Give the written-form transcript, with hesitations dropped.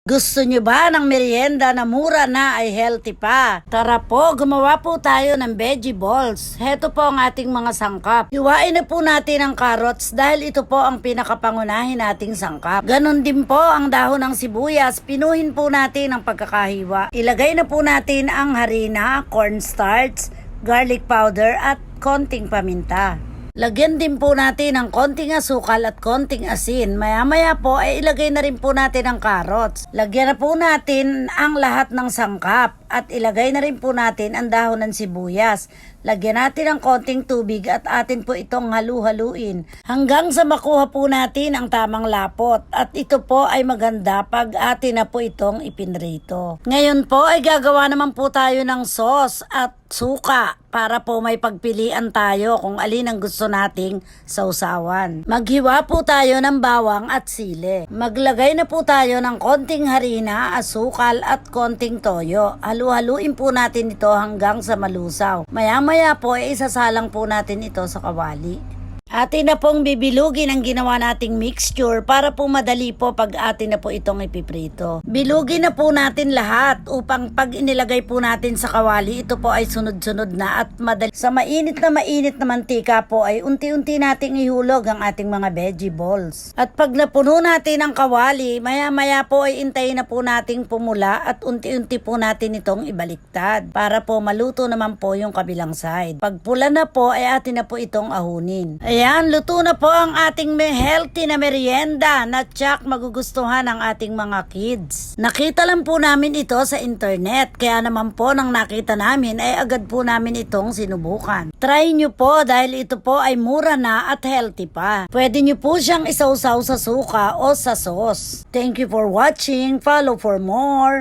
Gusto nyo ba ng merienda na mura na ay healthy pa? Tara po, gumawa po tayo ng veggie balls. Heto po ang ating mga sangkap. Hiwain na po natin ang carrots dahil ito po ang pinakapangunahin nating sangkap. Ganon din po ang dahon ng sibuyas. Pinuhin po natin ang pagkakahiwa. Ilagay na po natin ang harina, cornstarch, garlic powder at konting paminta. Lagyan din po natin ng konting asukal at konting asin. Maya-maya po ay ilagay na rin po natin ang carrots. Lagyan na po natin ang lahat ng sangkap at ilagay na rin po natin ang dahon ng sibuyas. Lagyan natin ng konting tubig at atin po itong halu-haluin hanggang sa makuha po natin ang tamang lapot. At ito po ay maganda pag atin na po itong ipinrito. Ngayon po ay gagawa naman po tayo ng sauce at suka para po may pagpilian tayo kung alin ang gusto nating sausawan. Maghiwa po tayo ng bawang at sili. Maglagay na po tayo ng konting harina, asukal at konting toyo. Halu-haluin po natin ito hanggang sa malusaw. Maya-maya po ay isasalang po natin ito sa kawali. Atin na pong bibilugin ang ginawa nating mixture para po madali po pag atin na po itong ipiprito. Bilugin na po natin lahat upang pag inilagay po natin sa kawali, ito po ay sunod-sunod na at madali. Sa mainit na mantika po ay unti-unti nating ihulog ang ating mga veggie balls. At pag napuno natin ang kawali, maya-maya po ay intayin na po nating pumula at unti-unti po natin itong ibaliktad para po maluto naman po yung kabilang side. Pag pula na po ay atin na po itong ahunin. Ayan, luto na po ang ating healthy na merienda na tsak magugustuhan ng ating mga kids. Nakita lang po namin ito sa internet, kaya naman po nang nakita namin ay agad po namin itong sinubukan. Try nyo po dahil ito po ay mura na at healthy pa. Pwede nyo po siyang isawsaw sa suka o sa sauce. Thank you for watching. Follow for more.